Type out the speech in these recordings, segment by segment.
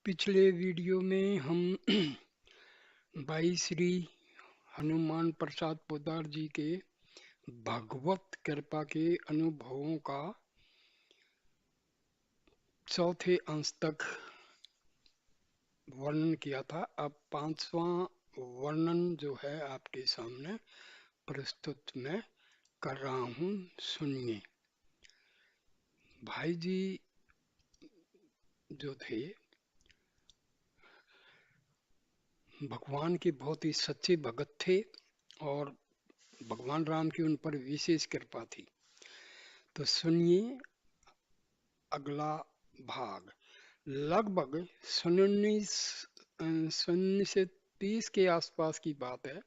पिछले वीडियो में हम भाई श्री हनुमान प्रसाद पोद्दार जी के भगवत कृपा के अनुभवों का चौथे अंश तक वर्णन किया था। अब पांचवा वर्णन जो है आपके सामने प्रस्तुत मैं कर रहा हूँ, सुनिए। भाई जी जो थे भगवान के बहुत ही सच्चे भगत थे और भगवान राम की उन पर विशेष कृपा थी। तो सुनिए अगला भाग। लगभग सन 1930 के आसपास की बात है।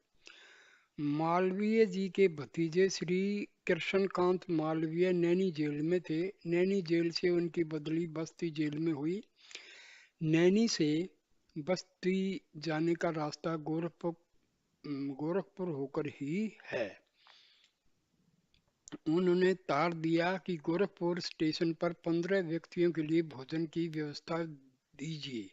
मालवीय जी के भतीजे श्री कृष्णकांत मालवीय नैनी जेल में थे। नैनी जेल से उनकी बदली बस्ती जेल में हुई। नैनी से बस्ती जाने का रास्ता गोरखपुर होकर ही है। उन्होंने तार दिया कि गोरखपुर स्टेशन पर 15 व्यक्तियों के लिए भोजन की व्यवस्था दीजिए।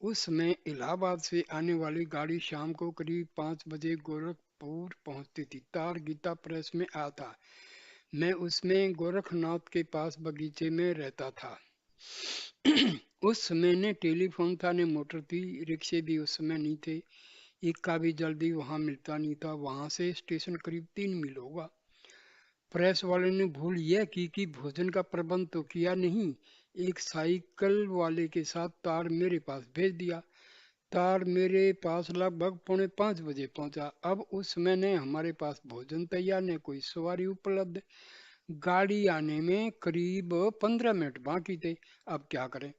उस समय इलाहाबाद से आने वाली गाड़ी शाम को करीब 5 बजे गोरखपुर पहुंचती थी। तार गीता प्रेस में आया था। मैं उसमें गोरखनाथ के पास बगीचे में रहता था। उस समय न टेलीफोन था न मोटर थी। रिक्शे भी उस समय नहीं थे। इक्का भी जल्दी वहां मिलता नहीं था। वहां से स्टेशन करीब 3 मील होगा। प्रेस वाले ने भूल यह की कि भोजन का प्रबंध तो किया नहीं। एक साइकिल वाले के साथ तार मेरे पास भेज दिया। तार मेरे पास लगभग 4:45 बजे पहुंचा। अब उस समय न हमारे पास भोजन तैयार न कोई सवारी उपलब्ध। गाड़ी आने में करीब 15 मिनट बाकी थे। अब क्या करें?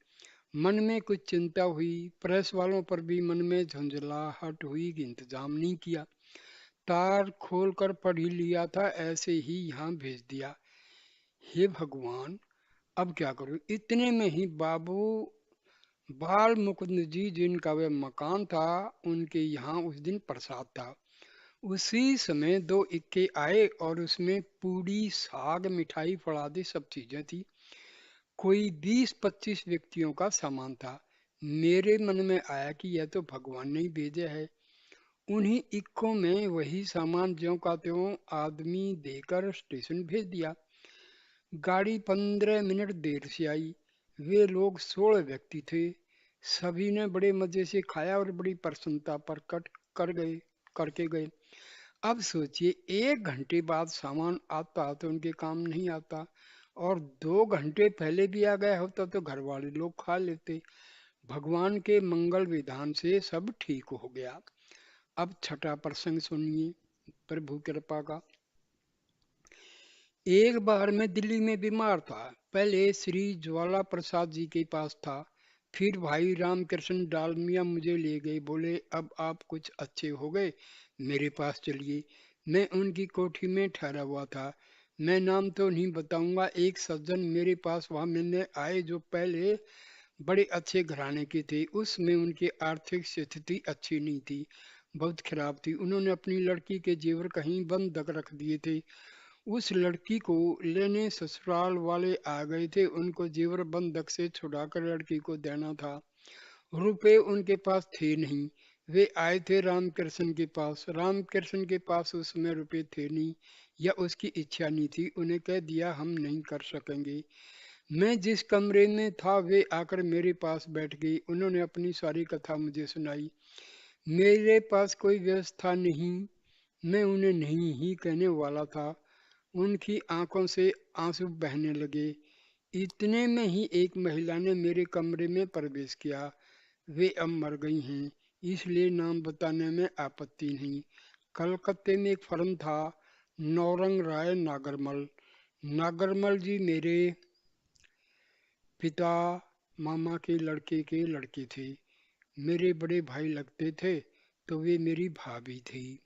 मन में कुछ चिंता हुई। प्रेस वालों पर भी मन में झंझलाहट हुई कि इंतजाम नहीं किया। तार खोलकर पढ़ ही लिया था, ऐसे ही यहाँ भेज दिया। हे भगवान, अब क्या करूं? इतने में ही बाबू बाल मुकुंद जी, जिनका वह मकान था, उनके यहाँ उस दिन प्रसाद था। उसी समय 2 इक्के आए और उसमें पूड़ी साग मिठाई फड़ादी सब चीजें थी। कोई 20-25 व्यक्तियों का सामान था। मेरे मन में आया कि यह तो भगवान ने ही भेजा है। उन्हीं इक्कों में वही सामान ज्यों का त्यों आदमी देकर स्टेशन भेज दिया। गाड़ी 15 मिनट देर से आई। वे लोग 16 व्यक्ति थे। सभी ने बड़े मजे से खाया और बड़ी प्रसन्नता प्रकट करके गए। अब सोचिए, 1 घंटे बाद सामान आता तो उनके काम नहीं आता, और 2 घंटे पहले भी आ गया होता तो घर वाले लोग खा लेते। भगवान के मंगल विधान से सब ठीक हो गया। अब छठा प्रसंग सुनिए प्रभु कृपा का। एक बार मैं दिल्ली में बीमार था। पहले श्री ज्वाला प्रसाद जी के पास था। फिर भाई रामकृष्ण डालमिया मुझे ले गए। बोले अब आप कुछ अच्छे हो गए, मेरे पास चलिए। मैं उनकी कोठी में ठहरा हुआ था। मैं नाम तो नहीं बताऊंगा। एक सज्जन मेरे पास वहां मिलने आए जो पहले बड़े अच्छे घराने के थे। उसमें उनकी आर्थिक स्थिति अच्छी नहीं थी, बहुत खराब थी। उन्होंने अपनी लड़की के जेवर कहीं बंधक रख दिए थे। उस लड़की को लेने ससुराल वाले आ गए थे। उनको जेवर बंधक से छुड़ाकर लड़की को देना था। रुपए उनके पास थे नहीं। वे आए थे रामकृष्ण के पास। रामकृष्ण के पास उस समय रुपए थे नहीं, या उसकी इच्छा नहीं थी। उन्हें कह दिया हम नहीं कर सकेंगे। मैं जिस कमरे में था वे आकर मेरे पास बैठ गई। उन्होंने अपनी सारी कथा मुझे सुनाई। मेरे पास कोई व्यवस्था नहीं, मैं उन्हें नहीं ही कहने वाला था। उनकी आंखों से आंसू बहने लगे। इतने में ही एक महिला ने मेरे कमरे में प्रवेश किया। वे अब मर गई हैं, इसलिए नाम बताने में आपत्ति नहीं। कलकत्ते में एक फर्म था, नौरंग राय नागरमल। नागरमल जी मेरे पिता मामा के लड़के थे। मेरे बड़े भाई लगते थे, तो वे मेरी भाभी थी।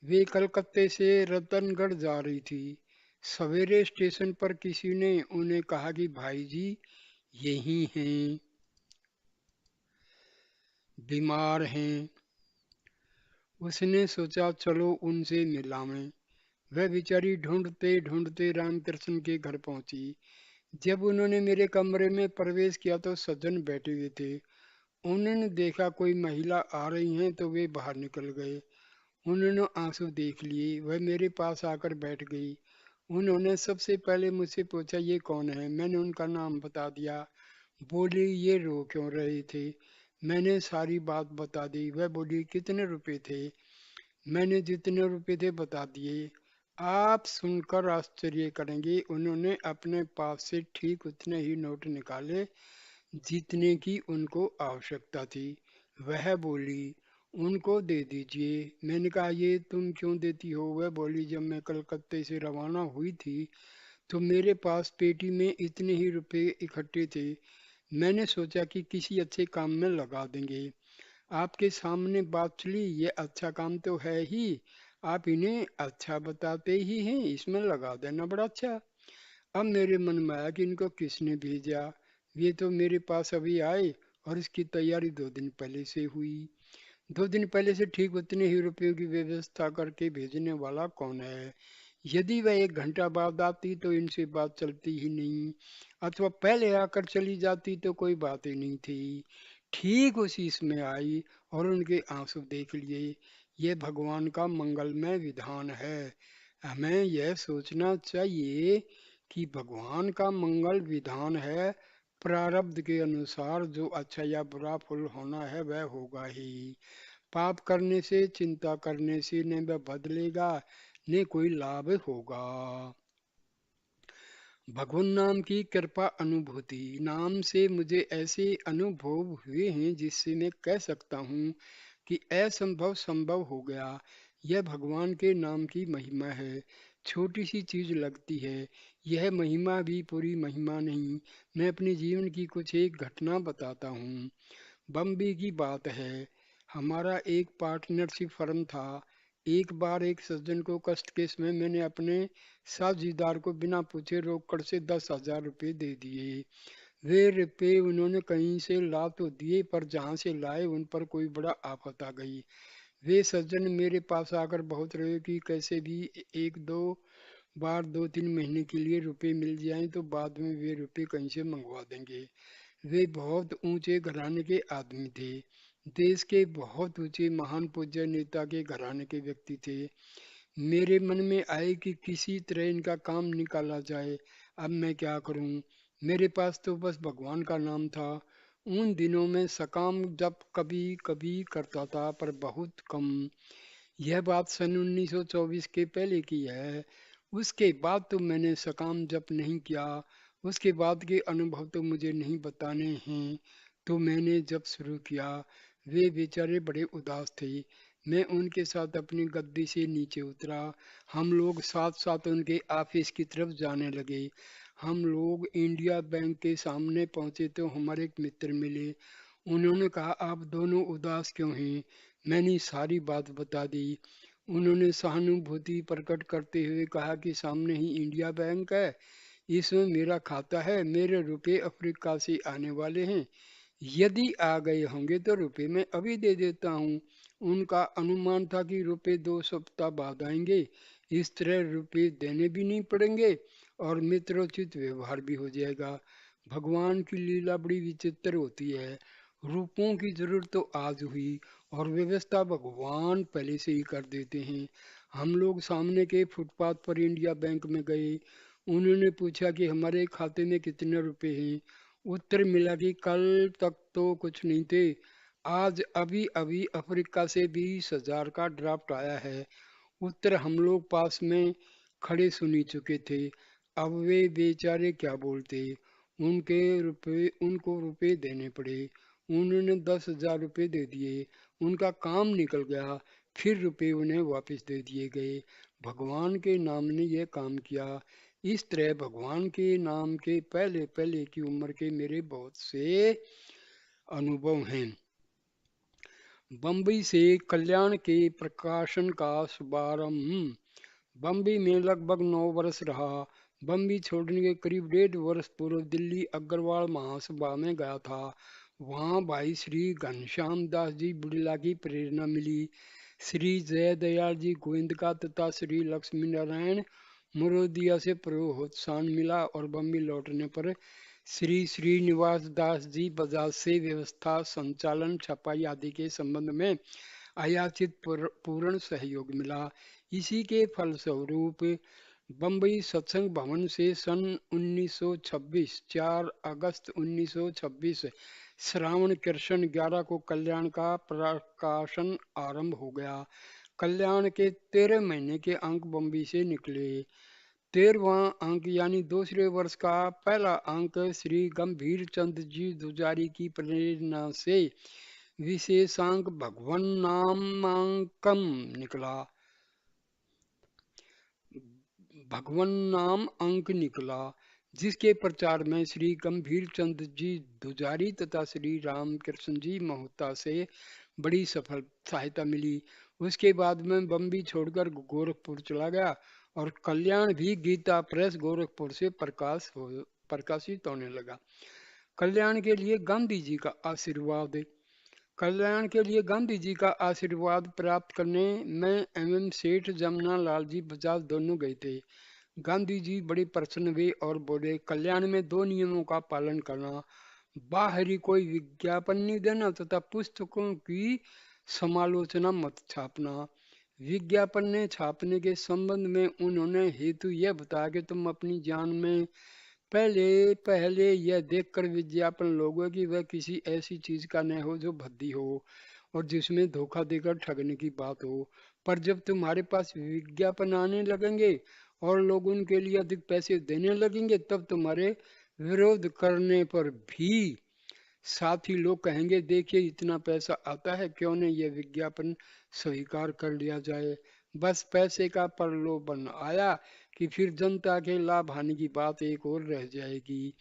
वे कलकत्ते से रतनगढ़ जा रही थी। सवेरे स्टेशन पर किसी ने उन्हें कहा कि भाई जी यही हैं, बीमार हैं। उसने सोचा चलो उनसे मिलावें। वह बेचारी ढूंढते ढूंढते रामकृष्ण के घर पहुंची। जब उन्होंने मेरे कमरे में प्रवेश किया तो सज्जन बैठे हुए थे। उन्होंने देखा कोई महिला आ रही हैं तो वे बाहर निकल गए। उन्होंने आंसू देख लिए, वह मेरे पास आकर बैठ गई। उन्होंने सबसे पहले मुझसे पूछा ये कौन है। मैंने उनका नाम बता दिया। बोली ये रो क्यों रहे थे। मैंने सारी बात बता दी। वह बोली कितने रुपए थे। मैंने जितने रुपए थे बता दिए। आप सुनकर आश्चर्य करेंगे, उन्होंने अपने पास से ठीक उतने ही नोट निकाले जितने की उनको आवश्यकता थी। वह बोली उनको दे दीजिए। मैंने कहा ये तुम क्यों देती हो। वह बोली जब मैं कलकत्ते से रवाना हुई थी तो मेरे पास पेटी में इतने ही रुपए इकट्ठे थे। मैंने सोचा कि किसी अच्छे काम में लगा देंगे। आपके सामने बात चली, ये अच्छा काम तो है ही, आप इन्हें अच्छा बताते ही हैं, इसमें लगा देना बड़ा अच्छा। अब मेरे मन में आया कि इनको किसने भेजा। ये तो मेरे पास अभी आए और इसकी तैयारी 2 दिन पहले से हुई। 2 दिन पहले से ठीक उतने ही रुपयों की व्यवस्था करके भेजने वाला कौन है। यदि वह 1 घंटा बाद आती तो इनसे बात चलती ही नहीं, अथवा पहले आकर चली जाती तो कोई बात ही नहीं थी। ठीक उसी समय आई और उनके आंसू देख लिए। ये भगवान का मंगलमय विधान है। हमें यह सोचना चाहिए कि भगवान का मंगल विधान है। प्रारब्ध के अनुसार जो अच्छा या बुरा फल होना है वह होगा ही। पाप करने से, चिंता करने से न वह बदलेगा न कोई लाभ होगा। भगवान नाम की कृपा अनुभूति। नाम से मुझे ऐसे अनुभव हुए हैं जिससे मैं कह सकता हूँ कि असंभव संभव हो गया। यह भगवान के नाम की महिमा है। छोटी सी चीज लगती है, यह महिमा भी पूरी महिमा नहीं। मैं अपने जीवन की कुछ एक घटना बताता हूँ। बम्बई की बात है। हमारा एक पार्टनरशिप फर्म था। एक बार एक सज्जन को कष्ट के समय मैंने अपने साझीदार को बिना पूछे रोकड़ से 10,000 रुपये दे दिए। वे रुपये उन्होंने कहीं से ला तो दिए, पर जहाँ से लाए उन पर कोई बड़ा आफत आ गई। वे सज्जन मेरे पास आकर बहुत रहे कि कैसे भी एक दो बार 2-3 महीने के लिए रुपए मिल जाएं तो बाद में वे रुपए कहीं से मंगवा देंगे। वे बहुत ऊंचे घराने के आदमी थे। देश के बहुत ऊंचे महान पूज्य नेता के घराने के व्यक्ति थे। मेरे मन में आए कि किसी तरह इनका काम निकाला जाए। अब मैं क्या करूं। मेरे पास तो बस भगवान का नाम था। उन दिनों में सकाम जप कभी कभी करता था, पर बहुत कम। यह बात सन 1924 के पहले की है। उसके बाद तो मैंने सकाम जप नहीं किया। उसके बाद के अनुभव तो मुझे नहीं बताने हैं। तो मैंने जब शुरू किया, वे बेचारे बड़े उदास थे। मैं उनके साथ अपनी गद्दी से नीचे उतरा। हम लोग साथ साथ उनके ऑफिस की तरफ जाने लगे। हम लोग इंडिया बैंक के सामने पहुंचे तो हमारे एक मित्र मिले। उन्होंने कहा आप दोनों उदास क्यों हैं। मैंने सारी बात बता दी। उन्होंने सहानुभूति प्रकट करते हुए कहा कि सामने ही इंडिया बैंक है, इसमें मेरा खाता है, मेरे रुपए अफ्रीका से आने वाले हैं। यदि आ गए होंगे तो रुपए मैं अभी दे देता हूँ। उनका अनुमान था कि रुपए 2 सप्ताह बाद आएंगे। इस तरह रुपए देने भी नहीं पड़ेंगे और मित्रोचित व्यवहार भी हो जाएगा। भगवान की लीला बड़ी विचित्र होती है। रूपों की जरूरत तो आज हुई और व्यवस्था भगवान पहले से ही कर देते हैं। हम लोग सामने के फुटपाथ पर इंडिया बैंक में गए। उन्होंने पूछा कि हमारे खाते में कितने रुपए हैं। उत्तर मिला कि कल तक तो कुछ नहीं थे, आज अभी अभी अफ्रीका से 20,000 का ड्राफ्ट आया है। उत्तर हम लोग पास में खड़े सुनी चुके थे। अब वे बेचारे क्या बोलते। उनको रुपए देने पड़े। उन्होंने 10,000 रुपये दे दिए। उनका काम निकल गया। फिर रुपए उन्हें वापस दे दिए गए। भगवान के नाम ने यह काम किया। इस तरह भगवान के नाम के पहले पहले की उम्र के मेरे बहुत से अनुभव हैं। बम्बई से कल्याण के प्रकाशन का शुभारंभ। बम्बई में लगभग 9 वर्ष रहा। बम्बई छोड़ने के करीब 1.5 वर्ष पूर्व दिल्ली अग्रवाल महासभा में गया था। वहाँ भाई श्री घनश्याम दास जी बिड़ला की प्रेरणा मिली। श्री जयदयाल जी गोविंद का तथा श्री लक्ष्मी नारायण मोरोदिया से प्रोत्साहन मिला और बम्बई लौटने पर श्री श्रीनिवास दास जी बजाज से व्यवस्था संचालन छपाई आदि के संबंध में अयाचित पूर्ण सहयोग मिला। इसी के फलस्वरूप बम्बई सत्संग भवन से सन 1926 4 अगस्त 1926 श्रावण कृष्ण 11 को कल्याण का प्रकाशन आरंभ हो गया। कल्याण के 13 महीने के अंक बम्बई से निकले। 13वां अंक यानी दूसरे वर्ष का पहला अंक श्री गंभीर चंद जी दुजारी की प्रेरणा से विशेषांक भगवन नामांकम निकला। भगवन नाम अंक निकला, जिसके प्रचार में श्री गंभीर चंद जी दुजारी तथा श्री रामकृष्ण जी मोहता से बड़ी सफल सहायता मिली। उसके बाद में बम्बई छोड़कर गोरखपुर चला गया और कल्याण भी गीता प्रेस गोरखपुर से प्रकाशित होने लगा। कल्याण के लिए गांधी जी का आशीर्वाद। कल्याण के लिए गांधी जी का आशीर्वाद प्राप्त करने में एवं सेठ जमना लाल जी बजाज दोनों गए थे। गांधी जी बड़े प्रसन्न हुए और बोले, कल्याण में 2 नियमों का पालन करना, बाहरी कोई विज्ञापन नहीं देना तथा पुस्तकों की समालोचना मत छापना। विज्ञापन ने छापने के संबंध में उन्होंने हेतु यह बताया कि तुम अपनी जान में पहले पहले यह देखकर विज्ञापन लोगे कि वह किसी ऐसी चीज का न हो जो भद्दी हो और जिसमें धोखा देकर ठगने की बात हो। पर जब तुम्हारे पास विज्ञापन आने लगेंगे और लोग उनके लिए अधिक पैसे देने लगेंगे, तब तुम्हारे विरोध करने पर भी साथ ही लोग कहेंगे, देखिए इतना पैसा आता है, क्यों न यह विज्ञापन स्वीकार कर लिया जाए। बस पैसे का प्रलोभन आया कि फिर जनता के लाभ हानि की बात एक और रह जाएगी।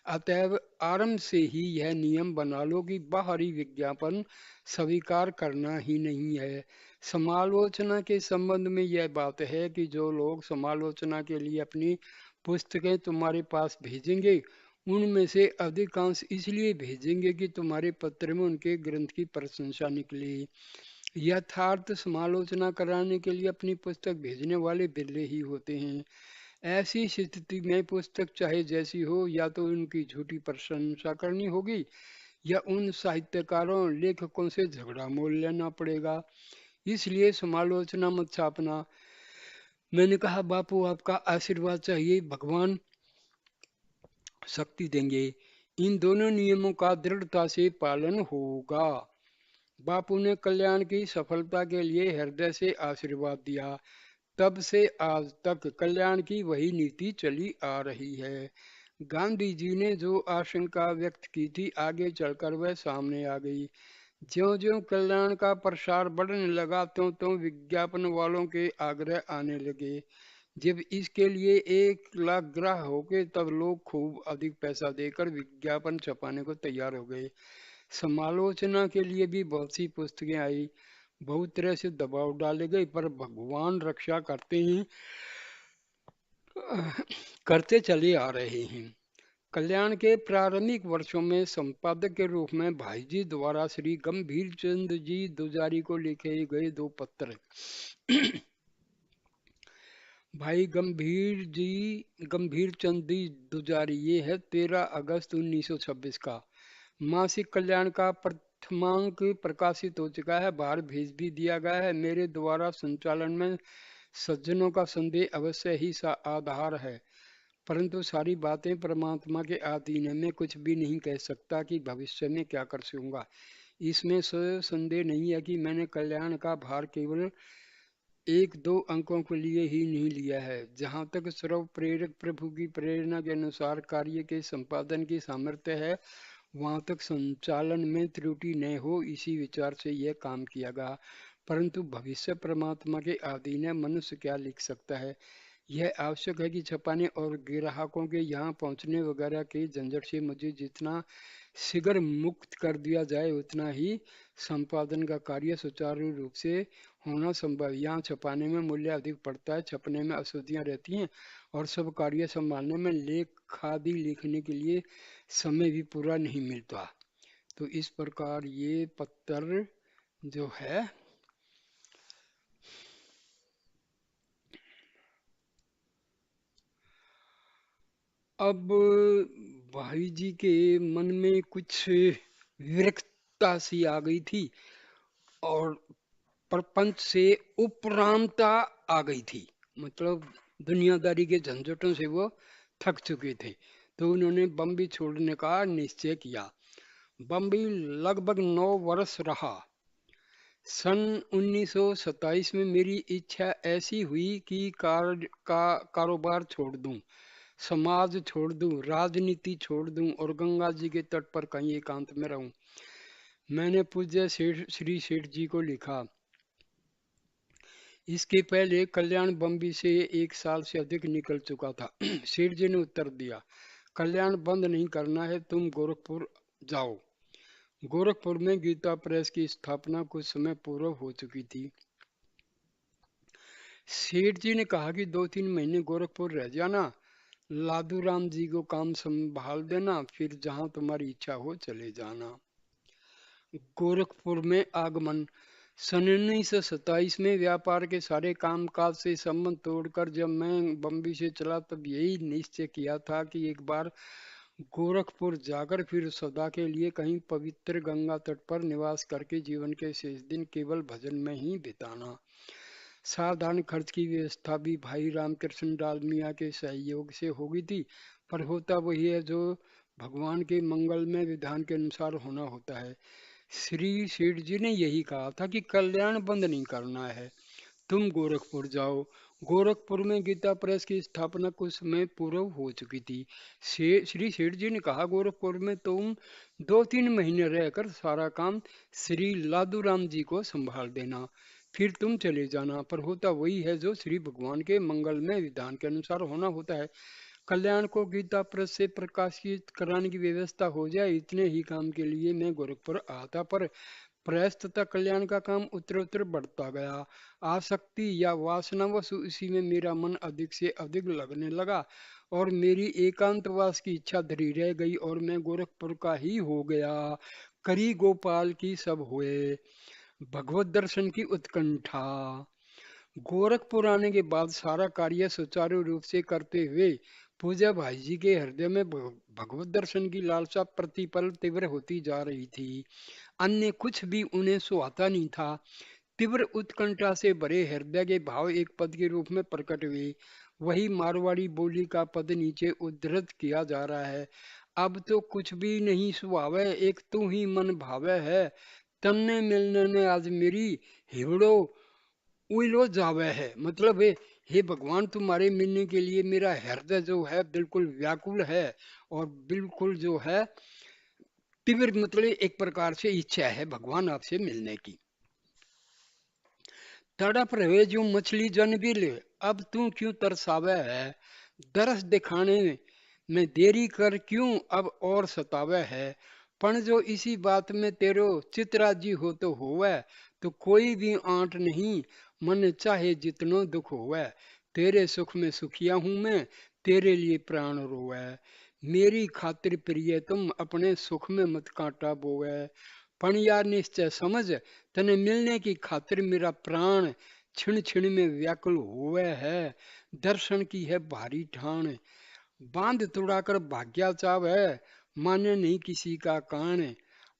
अतएव आरंभ से ही यह नियम बना लो कि बाहरी विज्ञापन स्वीकार करना ही नहीं है। समालोचना के संबंध में यह बात है कि जो लोग समालोचना के लिए अपनी पुस्तकें तुम्हारे पास भेजेंगे, उनमें से अधिकांश इसलिए भेजेंगे कि तुम्हारे पत्र में उनके ग्रंथ की प्रशंसा निकले। यथार्थ समालोचना कराने के लिए अपनी पुस्तक भेजने वाले बिरले ही होते हैं। ऐसी स्थिति में पुस्तक चाहे जैसी हो, या तो उनकी झूठी प्रशंसा करनी होगी या उन साहित्यकारों लेखकों से झगड़ा मोल लेना पड़ेगा। इसलिए समालोचना मत छापना। मैंने कहा, बापू आपका आशीर्वाद चाहिए, भगवान शक्ति देंगे। इन दोनों नियमों का दृढ़ता से पालन होगा। बापू ने कल्याण की सफलता के लिए हृदय से आशीर्वाद दिया। तब से आज तक कल्याण की वही नीति चली आ रही है। गांधी जी ने जो आशंका व्यक्त की थी, आगे चलकर वह सामने आ गई। ज्यों-ज्यों कल्याण का प्रसार बढ़ने लगा, त्यों-त्यों विज्ञापन वालों के आग्रह आने लगे। जब इसके लिए 1 लाख ग्राह हो गए, तब लोग खूब अधिक पैसा देकर विज्ञापन छपाने को तैयार हो गए। समालोचना के लिए भी बहुत सी पुस्तकें आई, बहुत तरह से दबाव डाले गए, पर भगवान रक्षा करते चले आ रहे हैं। कल्याण के प्रारंभिक वर्षों में संपादक के रूप में भाई जी द्वारा श्री गंभीर चंद जी दुजारी को लिखे गए 2 पत्र। भाई गंभीर चंद जी दुजारी, ये है 13 अगस्त 1926 का। मासिक कल्याण का प्रथमांक प्रकाशित हो चुका है, बाहर भेज भी दिया गया है। मेरे द्वारा संचालन में सज्जनों का संदेह अवश्य ही आधार है, परंतु सारी बातें परमात्मा के अधीन है। मैं कुछ भी नहीं कह सकता कि भविष्य में क्या कर सकूंगा। इसमें संदेह नहीं है कि मैंने कल्याण का भार केवल 1-2 अंकों के लिए ही नहीं लिया है। जहाँ तक सर्व प्रेरक प्रभु की प्रेरणा के अनुसार कार्य के संपादन की सामर्थ्य है, वहाँ तक संचालन में त्रुटि न हो, इसी विचार से यह काम किया गया। परंतु भविष्य परमात्मा के अधीन है, मनुष्य क्या लिख सकता है। यह आवश्यक है कि छपाने और ग्राहकों के यहाँ पहुँचने वगैरह के झंझट से मुझे जितना शीघ्र मुक्त कर दिया जाए, उतना ही संपादन का कार्य सुचारू रूप से होना संभव है। यहाँ छपाने में मूल्य अधिक पड़ता है, छपने में अशुद्धियाँ रहती हैं और सब कार्य संभालने में लेख आदि लिखने के लिए समय भी पूरा नहीं मिलता। तो इस प्रकार ये पत्र जो है अब भाई जी के मन में कुछ विरक्तता सी आ गई थी और प्रपंच से उपरामता आ गई थी। मतलब दुनियादारी के झंझटों से वो थक चुके थे। तो उन्होंने बम्बई छोड़ने का निश्चय किया। बम्बई लगभग 9 वर्ष रहा। सन 1927 में मेरी इच्छा ऐसी हुई कि कारोबार छोड़ दूं, समाज छोड़ दूं, राजनीति छोड़ दूं और गंगा जी के तट पर कहीं एकांत में रहूं। मैंने पूज्य श्री सेठ जी को लिखा। इसके पहले कल्याण बम्बई से 1 साल से अधिक निकल चुका था। सेठ जी ने उत्तर दिया, कल्याण बंद नहीं करना है, तुम गोरखपुर जाओ। गोरखपुर में गीता प्रेस की स्थापना कुछ समय पूर्व हो चुकी थी। सेठ जी ने कहा कि 2-3 महीने गोरखपुर रह जाना, लादू राम जी को काम संभाल देना, फिर जहां तुम्हारी इच्छा हो चले जाना। गोरखपुर में आगमन। सन 1927 में व्यापार के सारे कामकाज से संबंध तोड़कर जब मैं बम्बई से चला तब यही निश्चय किया था कि एक बार गोरखपुर जाकर फिर सदा के लिए कहीं पवित्र गंगा तट पर निवास करके जीवन के शेष दिन केवल भजन में ही बिताना। साधारण खर्च की व्यवस्था भी भाई रामकृष्ण डालमिया के सहयोग से होगी थी, पर होता वही है जो भगवान के मंगल में विधान के अनुसार होना होता है। श्री सेठ जी ने यही कहा था कि कल्याण बंद नहीं करना है, तुम गोरखपुर जाओ। गोरखपुर में गीता प्रेस की स्थापना कुछ समय पूर्व हो चुकी थी। श्री सेठ जी ने कहा, गोरखपुर में तुम 2-3 महीने रहकर सारा काम श्री लादूराम जी को संभाल देना, फिर तुम चले जाना। पर होता वही है जो श्री भगवान के मंगल में विधान के अनुसार होना होता है। कल्याण को गीता प्रेस से प्रकाशित कराने की व्यवस्था हो जाए, इतने ही काम के लिए मैं गोरखपुर आया था। पर प्रेस तथा कल्याण का काम उत्तरोत्तर बढ़ता गया। आसक्ति या वासनावश इसी में मेरा मन अधिक से अधिक लगने लगा और मेरी एकांतवास की इच्छा धरी रह गई और मैं गोरखपुर का ही हो गया। करी गोपाल की सब हुए। भगवत दर्शन की उत्कंठा। गोरखपुर आने के बाद सारा कार्य सुचारू रूप से करते हुए पूजा भाई जी के हृदय में भगवत दर्शन की लालसा प्रतिपल तीव्र होती जा रही थी। अन्य कुछ भी उन्हें सुहाता नहीं था। तीव्र उत्कंठा से भरे हृदय के भाव एक पद के रूप में प्रकट हुए। वही मारवाड़ी बोली का पद नीचे उद्धृत किया जा रहा है। अब तो कुछ भी नहीं सुहावे, एक तू ही मन भावे है। तन्ने मिलने ने आज मेरी हिवड़ो उइलो जावे है। मतलब है, हे भगवान, तुम्हारे मिलने के लिए मेरा हृदय जो है बिल्कुल व्याकुल है और बिल्कुल जो है तीव्र, मतलब एक प्रकार से इच्छा है भगवान आपसे मिलने की। तड़प रहे जो मछली जन बिल, अब तू क्यों तरसावे है। दरस दिखाने में देरी कर क्यों अब और सतावे है। पण जो इसी बात में तेरो चितराजी हो तो होवे, तो कोई भी आंट नहीं, मन चाहे जितनो दुख होवे। तेरे सुख में सुखिया हूं मैं, तेरे लिए प्राण रोवे। मेरी खातिर प्रिय तुम अपने सुख में मत कांटा बोवे। पण यार निश्चय समझ, तने मिलने की खातिर मेरा प्राण छिण छिण में व्याकुल हुए है। दर्शन की है भारी ठान, बांध तुड़ाकर भाग्या चाव है, माने नहीं किसी का कान।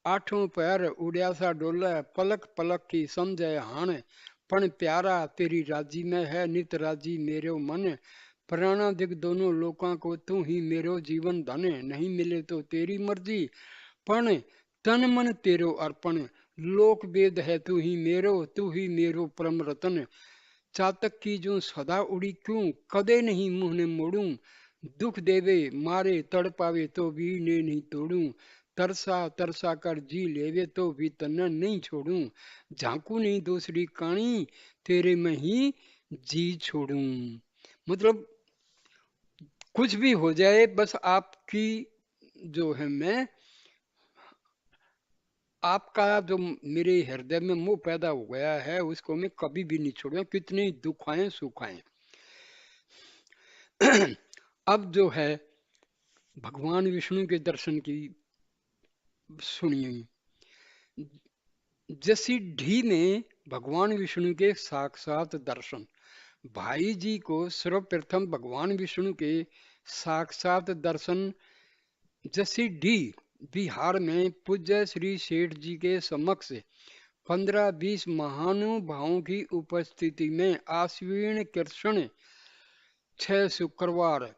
आठों पैर उड़या सा डोले, पलक पलक की समझे हान। पण प्यारा तेरी राजी में है, नित राजी मेरो मन। प्राणाधिक दोनों लोकां को तू ही मेरो जीवन धन। नहीं मिले तो तेरी मर्जी, पण तन मन तेरो अर्पण। लोक वेद है तू ही मेरो, तू ही मेरो परम रतन। चातक की जो सदा उड़ी क्यों, कदे नहीं मुंह ने मोड़ूं। दुख देवे मारे तड़पावे तो भी ने नहीं तोड़ूं। तरसा तरसा कर जी लेवे तो भी तन नहीं छोड़ूं। झांकू नहीं दूसरी कानी, तेरे में ही जी छोड़ूं। मतलब कुछ भी हो जाए, बस आपकी जो है मैं आपका जो मेरे हृदय में मोह पैदा हो गया है उसको मैं कभी भी नहीं छोड़ूंगा, कितने ही दुख आए सुख आए। अब जो है भगवान विष्णु के दर्शन की सुनिए। जसीडीह में भगवान विष्णु के साक्षात दर्शन। भाई जी को सर्वप्रथम भगवान विष्णु के साक्षात दर्शन जसीडीह बिहार में पूज्य श्री सेठ जी के समक्ष 15-20 महानुभावों की उपस्थिति में आश्विन कृष्ण 6 शुक्रवार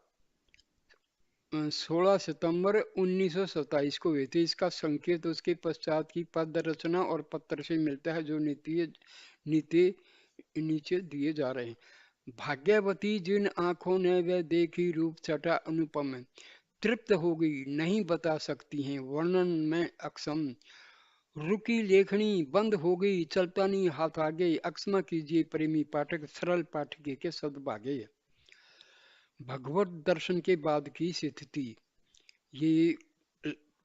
16 सितंबर 1927 को हुए थे। इसका संकेत उसके पश्चात की पद रचना और पत्र से मिलता है जो नीति नीचे दिए जा रहे हैं। भाग्यवती जिन आंखों ने वह देखी रूप छटा अनुपम, तृप्त हो गई नहीं बता सकती हैं वर्णन में अक्षम, रुकी लेखनी बंद हो गई चलता नहीं हाथ आगे, अक्षमा कीजिए प्रेमी पाठक सरल पाठक के सद्भागे। भगवत दर्शन के बाद की स्थिति, ये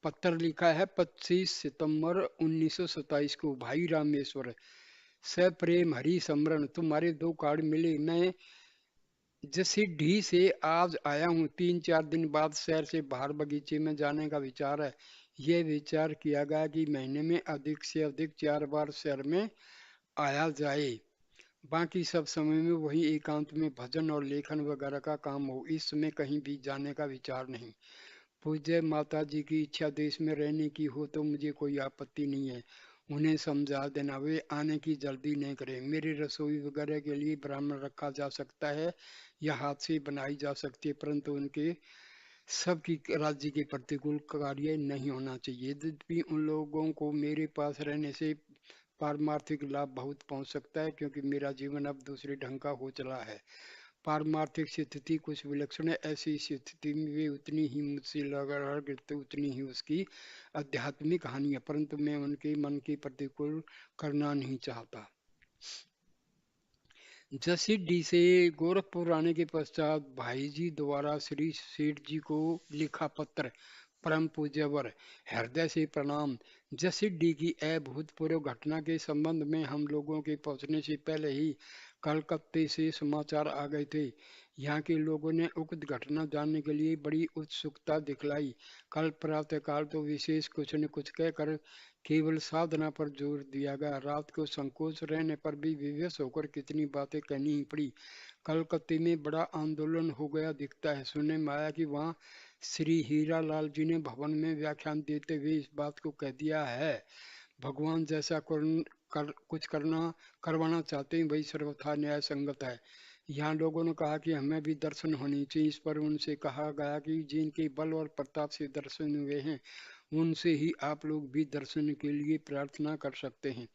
पत्र लिखा है 25 सितंबर 1927 को। भाई रामेश्वर, सप्रेम हरि समरण, तुम्हारे 2 कार्ड मिले। मैं जसीडीह से आज आया हूँ। 3-4 दिन बाद शहर से बाहर बगीचे में जाने का विचार है। यह विचार किया गया कि महीने में अधिक से अधिक 4 बार शहर में आया जाए। बाकी सब समय में वही एकांत में भजन और लेखन वगैरह का काम हो। इस समय कहीं भी जाने का विचार नहीं। पूज्य माता जी की इच्छा देश में रहने की हो तो मुझे कोई आपत्ति नहीं है। उन्हें समझा देना वे आने की जल्दी नहीं करें। मेरी रसोई वगैरह के लिए ब्राह्मण रखा जा सकता है या हाथ से बनाई जा सकती है, परंतु उनके सबकी राज्य के प्रतिकूल कार्य नहीं होना चाहिए। यद्यपि उन लोगों को मेरे पास रहने से पारमार्थिक लाभ बहुत पहुंच सकता है, क्योंकि मेरा जीवन अब दूसरे ढंग का हो चला है। पारमार्थिक स्थिति कुछ विलक्षण है। ऐसी स्थिति में वे उतनी ही मुझसे लगा करते उतनी ही उसकी आध्यात्मिक हानि है, परंतु मैं उनके मन के प्रतिकूल करना नहीं चाहता। जसीडीह से गोरखपुर आने के पश्चात भाई जी द्वारा श्री सेठ जी को लिखा पत्र। परम पूज्यवर, हृदय से प्रणाम। जसीडीह की अभूतपूर्व घटना के संबंध में हम लोगों के पहुंचने से पहले ही कलकत्ते से समाचार आ गए थे। यहाँ के लोगों ने उक्त घटना जानने के लिए बड़ी उत्सुकता दिखलाई। कल प्रातःकाल तो विशेष कुछ न कुछ कहकर केवल साधना पर जोर दिया गया। रात को संकोच रहने पर भी विवश होकर कितनी बातें कहनी ही पड़ी। कलकत्ते में बड़ा आंदोलन हो गया दिखता है। सुनने में आया कि वहाँ श्री हीरा लाल जी ने भवन में व्याख्यान देते हुए इस बात को कह दिया है, भगवान जैसा कुछ करवाना चाहते हैं वही सर्वथा न्याय संगत है। यहाँ लोगों ने कहा कि हमें भी दर्शन होनी चाहिए। इस पर उनसे कहा गया कि जिनके बल और प्रताप से दर्शन हुए हैं उनसे ही आप लोग भी दर्शन के लिए प्रार्थना कर सकते हैं।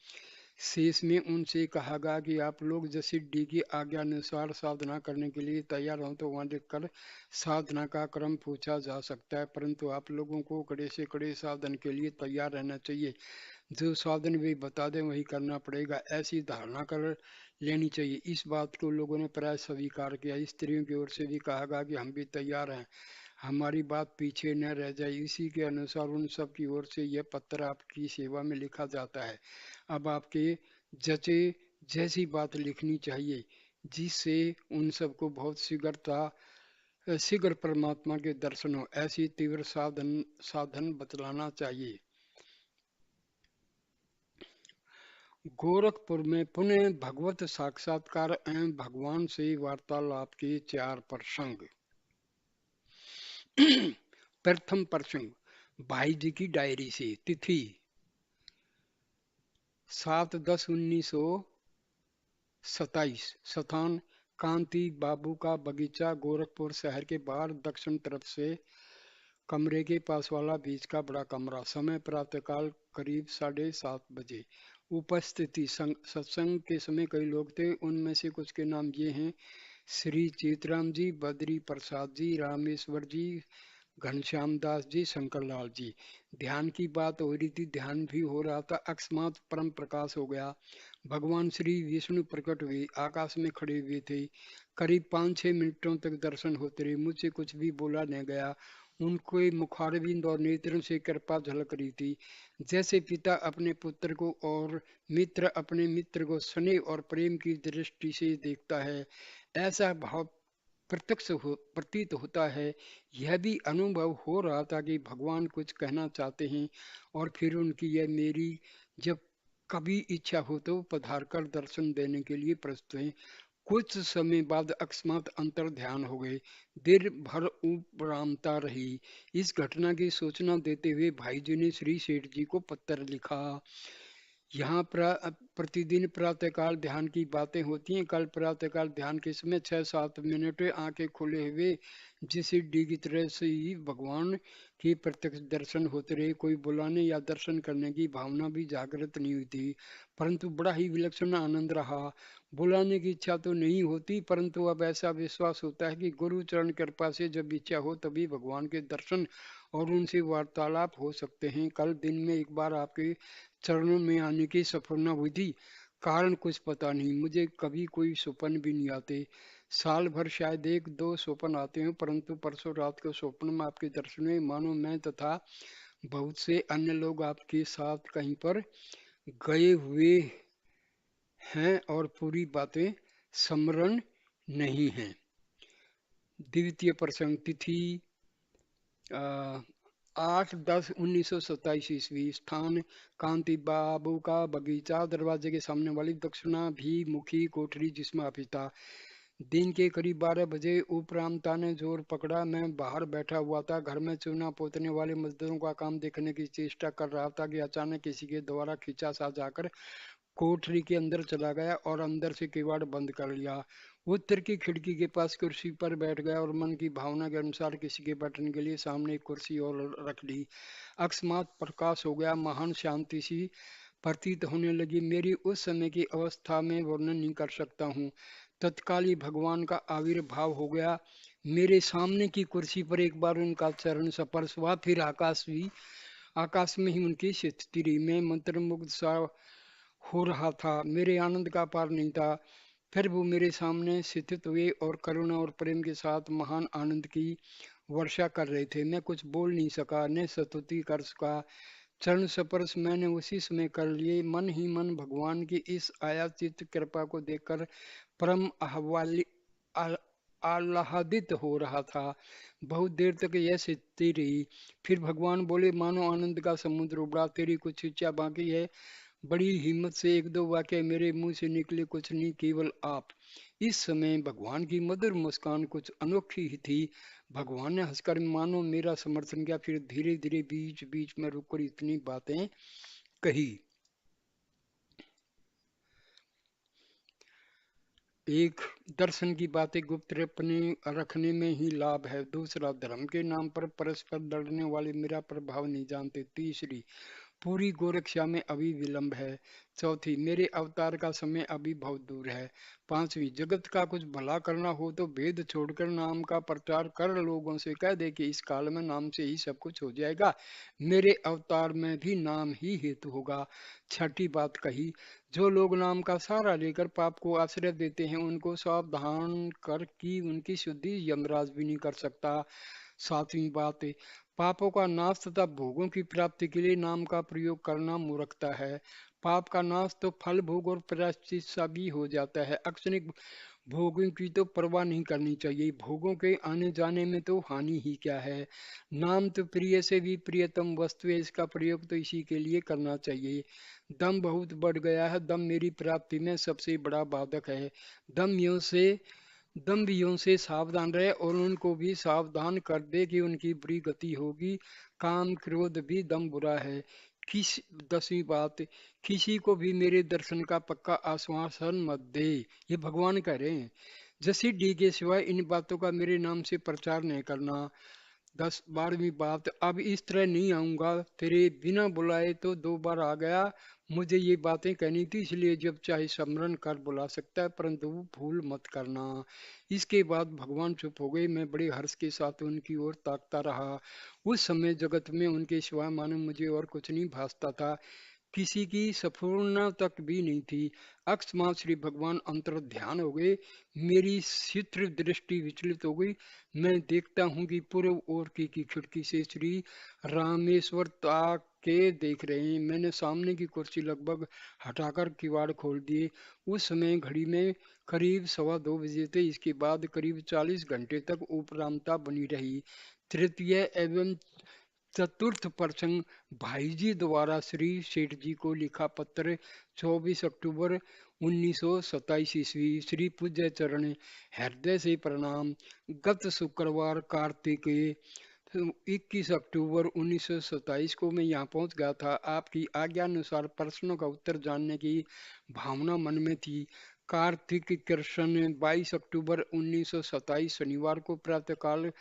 शेष में उनसे कहा गया कि आप लोग जसीडीह की आज्ञा अनुसार साधना करने के लिए तैयार हों तो वहां लिखकर साधना का क्रम पूछा जा सकता है, परंतु आप लोगों को कड़े से कड़े साधन के लिए तैयार रहना चाहिए। जो साधन वे बता दें वही करना पड़ेगा, ऐसी धारणा कर लेनी चाहिए। इस बात को लोगों ने प्राय स्वीकार किया। स्त्रियों की ओर से भी कहा गया कि हम भी तैयार हैं, हमारी बात पीछे न रह जाए। इसी के अनुसार उन सब की ओर से यह पत्र आपकी सेवा में लिखा जाता है। अब आपके जचे जैसी बात लिखनी चाहिए जिससे उन सबको बहुत शीघ्र परमात्मा के दर्शन हो, ऐसी तीव्र साधन बतलाना चाहिए। गोरखपुर में पुनः भगवत साक्षात्कार एवं भगवान से वार्तालाप के 4 प्रसंग। प्रथम प्रसंग, भाई जी की डायरी से। तिथि 7/10/1927। स्थान कांति बाबू का बगीचा, गोरखपुर शहर के बाहर दक्षिण तरफ से कमरे के पास वाला बीच का बड़ा कमरा। समय प्रातःकाल करीब 7:30 बजे। उपस्थिति सत्संग के समय कई लोग थे। उनमें से कुछ के नाम ये हैं: श्री चीतराम जी, बद्री प्रसाद जी, रामेश्वर जी, घनश्याम दास जी, शंकरलाल जी। ध्यान की बात हो रही थी, ध्यान भी हो रहा था। अकस्मात परम प्रकाश हो गया। भगवान श्री विष्णु प्रकट हुए, आकाश में खड़े हुए थे। करीब 5-6 मिनटों तक दर्शन होते रहे। मुझसे कुछ भी बोला नहीं गया। उनके मुखारविंद और नेत्रों से कृपा झलक रही थी, जैसे पिता अपने पुत्र को और मित्र अपने मित्र को स्नेह और प्रेम की दृष्टि से देखता है, ऐसा भाव प्रतीत होता है। यह भी अनुभव हो रहा था कि भगवान कुछ कहना चाहते हैं और फिर उनकी यह मेरी जब कभी इच्छा हो तो पधार कर दर्शन देने के लिए प्रस्तुत हैं। कुछ समय बाद अकस्मात अंतर ध्यान हो गए। देर भर उपरामता रही। इस घटना की सूचना देते हुए भाई जी ने श्री सेठ जी को पत्र लिखा। यहाँ प्रतिदिन प्रातःकाल ध्यान की बातें होती हैं। कल प्रातःकाल ध्यान के समय 6-7 मिनट आंखें खोले हुए जिस डी की तरह से ही भगवान के प्रत्यक्ष दर्शन होते रहे। कोई बुलाने या दर्शन करने की भावना भी जागृत नहीं हुई थी, परंतु बड़ा ही विलक्षण आनंद रहा। बुलाने की इच्छा तो नहीं होती, परंतु अब ऐसा विश्वास होता है कि गुरु चरण कृपा से जब इच्छा हो तभी भगवान के दर्शन और उनसे वार्तालाप हो सकते हैं। कल दिन में एक बार आपके चरणों में आने की सफलता हुई थी। कारण कुछ पता नहीं, मुझे कभी कोई स्वप्न भी नहीं आते। साल भर शायद 1-2 स्वप्न आते हैं, परंतु परसों रात को स्वप्न में आपके दर्शन में मानो मैं तथा बहुत से अन्य लोग आपके साथ कहीं पर गए हुए हैं और पूरी बातें स्मरण नहीं है। द्वितीय प्रसंग तिथि 8-10-1927 ईस्वी। स्थान कांति बाबू का बगीचा, दरवाजे के सामने वाली दक्षिणाभिमुखी कोठरी जिसमें ऑफिस था। दिन के करीब 12 बजे उपरामता ने जोर पकड़ा। मैं बाहर बैठा हुआ था, घर में चूना पोतने वाले मजदूरों का काम देखने की चेष्टा कर रहा था कि अचानक किसी के द्वारा खींचा सा जाकर कोठरी के अंदर चला गया और अंदर से किवाड़ बंद कर लिया। उत्तर की खिड़की के पास कुर्सी पर बैठ गया और मन की भावना के अनुसार किसी के बैठने के लिए सामने एक कुर्सी और रख ली। अकस्मात प्रकाश हो गया, महान शांति सी प्रतीत होने लगी। मेरी उस समय की अवस्था में वर्णन नहीं कर सकता हूँ। तत्काल ही भगवान का आविर्भाव हो गया। मेरे सामने की कुर्सी पर एक बार उनका चरण स्पर्श हुआ, फिर आकाश में ही उनकी स्थिति रही। मैं मंत्रमुग्ध सा हो रहा था, मेरे आनंद का पार नहीं था। फिर वो मेरे सामने स्थित हुए और करुणा और प्रेम के साथ महान आनंद की वर्षा कर रहे थे। मैं कुछ बोल नहीं सका, न स्तुति कर सका। चरण स्पर्श मैंने उसी समय कर लिए। मन ही मन भगवान की इस आयाचित कृपा को देखकर परम आह्लादित हो रहा था। बहुत देर तक यह स्थिति रही। फिर भगवान बोले, मानो आनंद का समुद्र उबड़ा, तेरी कुछ इच्छा बाकी है। बड़ी हिम्मत से 1-2 वाक्य मेरे मुंह से निकले, कुछ नहीं, केवल आप। इस समय भगवान की मधुर मुस्कान कुछ अनोखी ही थी। भगवान ने हंसकर मानो मेरा समर्थन किया, फिर धीरे धीरे बीच बीच में रुककर इतनी बातें कही। एक, दर्शन की बातें गुप्त रखने में ही लाभ है। दूसरा, धर्म के नाम पर परस्पर लड़ने वाले मेरा प्रभाव नहीं जानते। तीसरी, पूरी गोरक्षा में अभी विलंब है। चौथी, मेरे अवतार का समय अभी बहुत दूर है। पांचवी, जगत का कुछ भला करना हो तो भेद छोड़कर नाम का प्रचार कर लोगों से कह दे कि इस काल में नाम से ही सब कुछ हो जाएगा। मेरे अवतार में भी नाम ही हेतु होगा। छठी बात कही, जो लोग नाम का सहारा लेकर पाप को आश्रय देते हैं उनको सावधान कर कि उनकी शुद्धि यमराज भी नहीं कर सकता। सातवीं बात, पापों का नाश तथा भोगों की प्राप्ति के लिए नाम का प्रयोग करना मूर्खता है। पाप का नाश तो फल भोग और प्रायश्चित सा भी हो जाता है। अक्षणिक भोगों की तो परवाह नहीं करनी चाहिए, भोगों के आने जाने में तो हानि ही क्या है। नाम तो प्रिय से भी प्रियतम वस्तु है, इसका प्रयोग तो इसी के लिए करना चाहिए। दम बहुत बढ़ गया है, दम मेरी प्राप्ति में सबसे बड़ा बाधक है। दम्यों से दम्भियों से सावधान रहे और उनको भी सावधान कर दे कि उनकी बुरी गति होगी। काम क्रोध भी दम बुरा है। किस 10वीं बात, किसी को भी मेरे दर्शन का पक्का आश्वासन मत दे। ये भगवान कह रहे हैं। जैसे डी के सिवाय इन बातों का मेरे नाम से प्रचार नहीं करना। 10-12वीं बात, अब इस तरह नहीं आऊंगा, तेरे बिना बुलाए तो 2 बार आ गया। मुझे ये बातें कहनी थी, इसलिए जब चाहे स्मरण कर बुला सकता है, परंतु भूल मत करना। इसके बाद भगवान चुप हो गए। मैं बड़े हर्ष के साथ उनकी ओर ताकता रहा। उस समय जगत में उनके सिवा मानो मुझे और कुछ नहीं भासता था। किसी की स्फुरना तक भी नहीं थी। अकस्मात श्री भगवान अंतर ध्यान हो गए। मेरी चित्र दृष्टि विचलित हो गई। मैं देखता हूँ कि पूर्व ओर की खिड़की से श्री रामेश्वर ताक के देख रहे हैं। मैंने सामने की कुर्सी लगभग हटाकर किवाड़ खोल दिए। उस समय घड़ी में करीब 2:15 बजे थे। इसके बाद करीब 40 घंटे तक उपरामता बनी रही। तृतीय एवं चतुर्थ प्रसंग, भाईजी द्वारा श्री सेठ जी को लिखा पत्र, 24 अक्टूबर 1927 ईस्वी। श्री पूज्य चरण, हृदय से प्रणाम। गत शुक्रवार कार्तिक 21 अक्टूबर 1927 को मैं यहाँ पहुँच गया था। आपकी आज्ञा अनुसार प्रश्नों का उत्तर जानने की भावना मन में थी। कार्तिक कृष्ण 22 अक्टूबर 1927 शनिवार को प्रातःकाल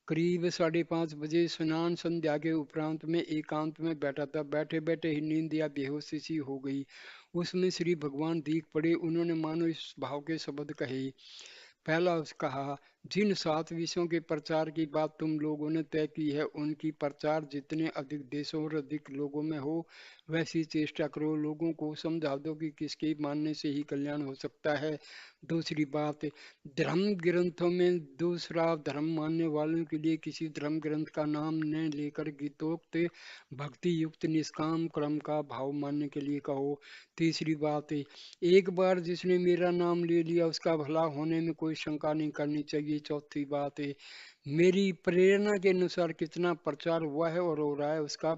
करीब 5:30 बजे स्नान संध्या के उपरांत में एकांत में बैठा था। बैठे बैठे ही नींद या बेहोशी सी हो गई। उसमें श्री भगवान दीख पड़े। उन्होंने मानो इस भाव के शब्द कहे। पहला कहा, जिन 7 विषयों के प्रचार की बात तुम लोगों ने तय की है, उनकी प्रचार जितने अधिक देशों और अधिक लोगों में हो, वैसी चेष्टा करो। लोगों को समझा दो कि किसके मानने से ही कल्याण हो सकता है। दूसरी बात, धर्म ग्रंथों में दूसरा धर्म मानने वालों के लिए किसी धर्म ग्रंथ का नाम न लेकर गीतोक्त भक्ति युक्त निष्काम कर्म का भाव मानने के लिए कहो। तीसरी बात, एक बार जिसने मेरा नाम ले लिया उसका भला होने में कोई शंका नहीं करनी चाहिए। चौथी बात है, मेरी प्रेरणा के अनुसार कितना प्रचार हुआ है और हो रहा है उसका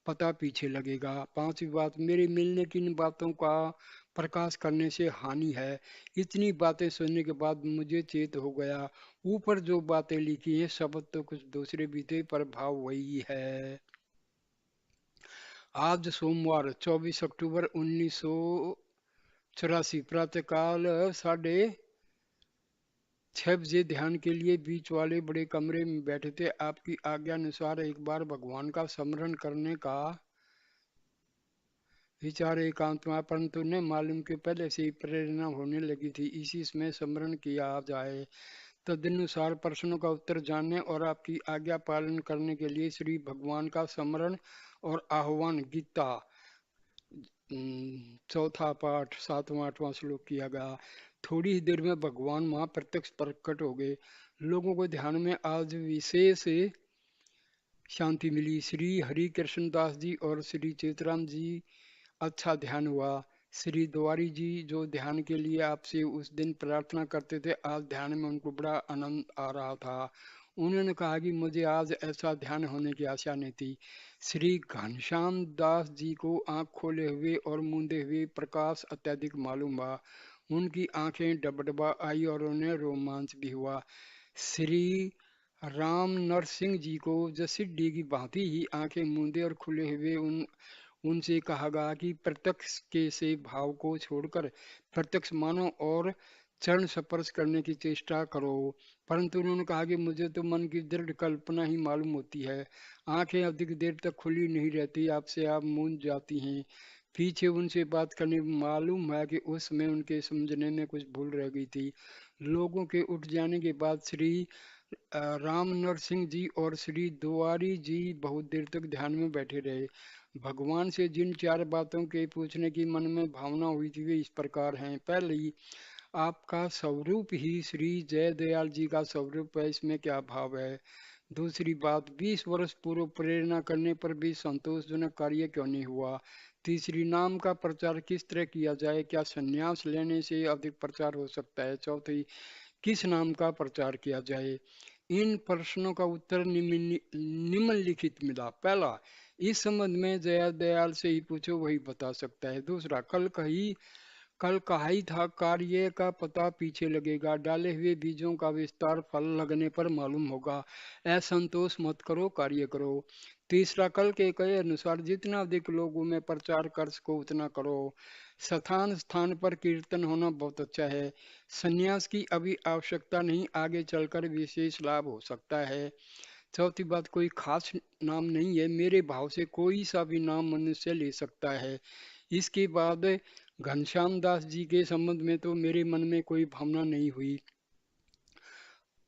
पता पीछे लगेगा। पांचवी बात, मेरे मिलने की इन बातों का प्रकाश करने से हानि है। इतनी बातें सुनने के बाद मुझे चेत हो गया, ऊपर जो बातें लिखी हैं शब्द तो कुछ दूसरे भी थे पर भाव वही है। आज सोमवार 24 अक्टूबर 1984 प्रातःकाल 6:30 ध्यान के लिए बीच वाले बड़े कमरे में बैठे थे। आपकी आज्ञा अनुसार एक बार भगवान का स्मरण करने का विचार एकांत में, परंतु उन्हें मालूम कि पहले से ही प्रेरणा होने लगी थी, इसी में स्मरण किया जाए। तदनुसार प्रश्नों का उत्तर जानने और आपकी आज्ञा पालन करने के लिए श्री भगवान का स्मरण और आह्वान, गीता चौथा पाठ 7वां 8वां श्लोक किया गया। थोड़ी ही देर में भगवान वहां प्रत्यक्ष प्रकट हो गए। लोगों को ध्यान में आज विशेष शांति मिली। श्री हरि कृष्ण दास जी और श्री चेतराम जी अच्छा ध्यान हुआ। श्री द्वारी जी जो ध्यान के लिए आपसे उस दिन प्रार्थना करते थे, आज ध्यान में उनको बड़ा आनंद आ रहा था। उन्होंने कहा कि मुझे आज ऐसा ध्यान होने की आशा नहीं थी। श्री घनश्याम दास जी को आंख खोले हुए और मूंदे हुए प्रकाश अत्यधिक मालूम हुआ। उनकी आंखें डबडबा आई और उन्हें रोमांच भी हुआ। श्री राम नरसिंह जी को जसिड्डी की भांति ही आंखें मूंदे और खुले हुए उनसे कहा गया कि प्रत्यक्ष के से भाव को छोड़कर प्रत्यक्ष मानो और चरण स्पर्श करने की चेष्टा करो। परंतु उन्होंने कहा कि मुझे तो मन की दृढ़ कल्पना ही मालूम होती है। आंखें अधिक देर तक खुली नहीं रहती, आपसे आप मूंद जाती हैं। पीछे उनसे बात करने मालूम है कि उस समय उनके समझने में कुछ भूल रह गई थी। लोगों के उठ जाने के बाद श्री राम नरसिंह जी और श्री दुआरी जी बहुत देर तक ध्यान में बैठे रहे। भगवान से जिन 4 बातों के पूछने की मन में भावना हुई थी वे इस प्रकार हैं। पहली, आपका स्वरूप ही श्री जय दयाल जी का स्वरूप है, इसमें क्या भाव है। दूसरी बात, 20 वर्ष पूर्व प्रेरणा करने पर भी संतोषजनक कार्य क्यों नहीं हुआ। तीसरी, नाम का प्रचार किस तरह किया जाए, क्या संन्यास लेने से अधिक प्रचार हो सकता है। चौथी, किस नाम का प्रचार किया जाए। इन प्रश्नों का उत्तर निम्नलिखित मिला। पहला, इस संबंध में जया दयाल से ही पूछो, वही बता सकता है। दूसरा, कल कहा ही था कार्य का पता पीछे लगेगा, डाले हुए बीजों का विस्तार फल लगने पर मालूम होगा। असंतोष मत करो, कार्य करो। तीसरा, कल के कहे अनुसार जितना अधिक लोगों में प्रचार कर सको उतना करो। स्थान स्थान पर कीर्तन होना बहुत अच्छा है। संन्यास की अभी आवश्यकता नहीं, आगे चलकर विशेष लाभ हो सकता है। चौथी बात, कोई खास नाम नहीं है, मेरे भाव से कोई सा भी नाम मनुष्य ले सकता है। इसके बाद घनश्याम दास जी के संबंध में तो मेरे मन में कोई भावना नहीं हुई।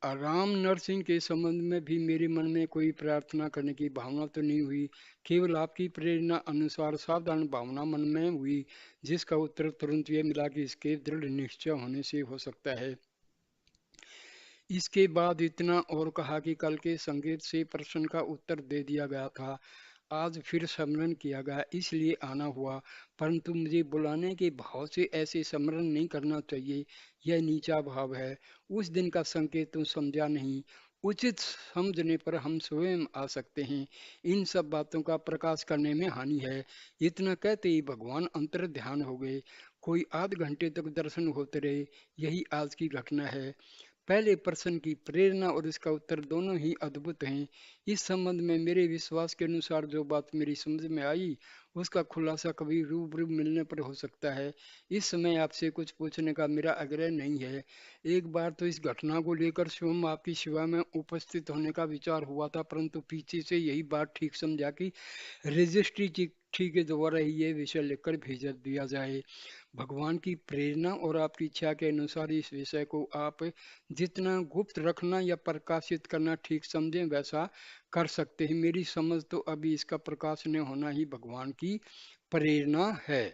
राम नरसिंह के संबंध में भी मेरे मन में कोई प्रार्थना करने की भावना तो नहीं हुई। केवल आपकी प्रेरणा अनुसार साधारण भावना मन में हुई, जिसका उत्तर तुरंत ये मिला कि इसके दृढ़ निश्चय होने से हो सकता है। इसके बाद इतना और कहा कि कल के संकेत से प्रश्न का उत्तर दे दिया गया था। आज फिर स्मरण किया गया, इसलिए आना हुआ। परंतु मुझे बुलाने के भाव से ऐसे स्मरण नहीं करना चाहिए, यह नीचा भाव है। उस दिन का संकेत तुम समझा नहीं, उचित समझने पर हम स्वयं आ सकते हैं। इन सब बातों का प्रकाश करने में हानि है। इतना कहते ही भगवान अंतर ध्यान हो गए। कोई आध घंटे तक दर्शन होते रहे। यही आज की घटना है। पहले प्रश्न की प्रेरणा और इसका उत्तर दोनों ही अद्भुत हैं। इस संबंध में मेरे विश्वास के अनुसार जो बात मेरी समझ में आई, उसका खुलासा कभी रूबरू मिलने पर हो सकता है। इस समय आपसे कुछ पूछने का मेरा आग्रह नहीं है। एक बार तो इस घटना को लेकर स्वयं आपकी सेवा में उपस्थित होने का विचार हुआ था, परंतु पीछे से यही बात ठीक समझा कि रजिस्ट्री चिट्ठी के द्वारा ही ये विषय लिखकर भेज दिया जाए। भगवान की प्रेरणा और आपकी इच्छा के अनुसार इस विषय को आप जितना गुप्त रखना या प्रकाशित करना ठीक समझें वैसा कर सकते हैं। मेरी समझ तो अभी इसका प्रकाशन होना ही भगवान की प्रेरणा है।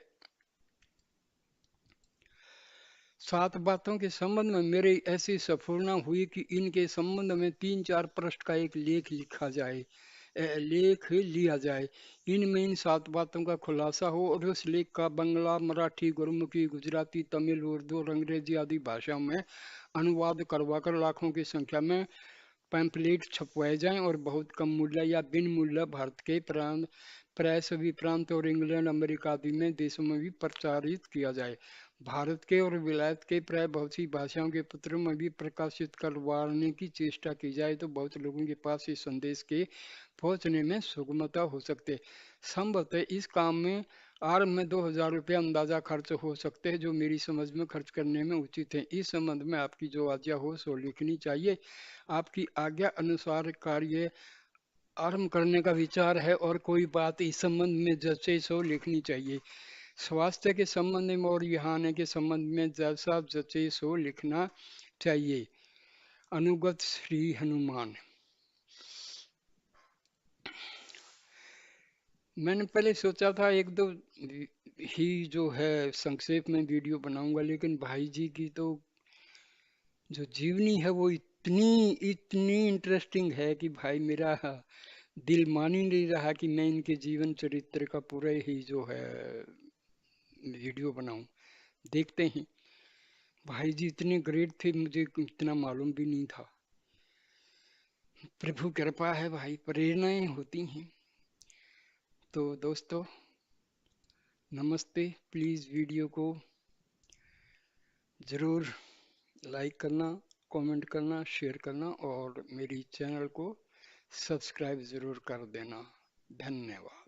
7 बातों के संबंध में मेरी ऐसी सफलता हुई कि इनके संबंध में 3-4 पृष्ठ का एक लेख लिखा जाए, लेख लिया जाए। इनमें इन 7 बातों का खुलासा हो और उस लेख का बंगला, मराठी, गुरमुखी, गुजराती, तमिल, उर्दू और अंग्रेजी आदि भाषाओं में अनुवाद करवाकर लाखों की संख्या में पैम्पलेट छपवाए जाएं और बहुत कम मूल्य या बिन मूल्य भारत के प्रांत, प्राय सभी प्रांत और इंग्लैंड, अमेरिका आदि में देशों में भी प्रचारित किया जाए। भारत के और विलायत के प्राय बहुत सी भाषाओं के पत्रों में भी प्रकाशित करवाने की चेष्टा की जाए तो बहुत लोगों के पास इस संदेश के पहुंचने में सुगमता हो सकते। संभवतः इस काम में आरंभ में 2,000 रुपये अंदाजा खर्च हो सकते हैं, जो मेरी समझ में खर्च करने में उचित है। इस संबंध में आपकी जो आज्ञा हो सो लिखनी चाहिए। आपकी आज्ञा अनुसार कार्य आरंभ करने का विचार है और कोई बात इस संबंध में जैसे सो लिखनी चाहिए। स्वास्थ्य के संबंध में और यहाँ आने के संबंध में जैसा जचे सो लिखना चाहिए। अनुगत श्री हनुमान। मैंने पहले सोचा था एक दो ही जो है संक्षेप में वीडियो बनाऊंगा, लेकिन भाई जी की तो जो जीवनी है वो इतनी इतनी इंटरेस्टिंग है कि भाई मेरा दिल मान ही नहीं रहा कि मैं इनके जीवन चरित्र का पूरा ही जो है वीडियो बनाऊं। देखते हैं। भाई जी इतने ग्रेट थे, मुझे इतना मालूम भी नहीं था। प्रभु कृपा है भाई, प्रेरणाएं होती हैं। तो दोस्तों नमस्ते। प्लीज़ वीडियो को ज़रूर लाइक करना, कमेंट करना, शेयर करना और मेरी चैनल को सब्सक्राइब ज़रूर कर देना। धन्यवाद।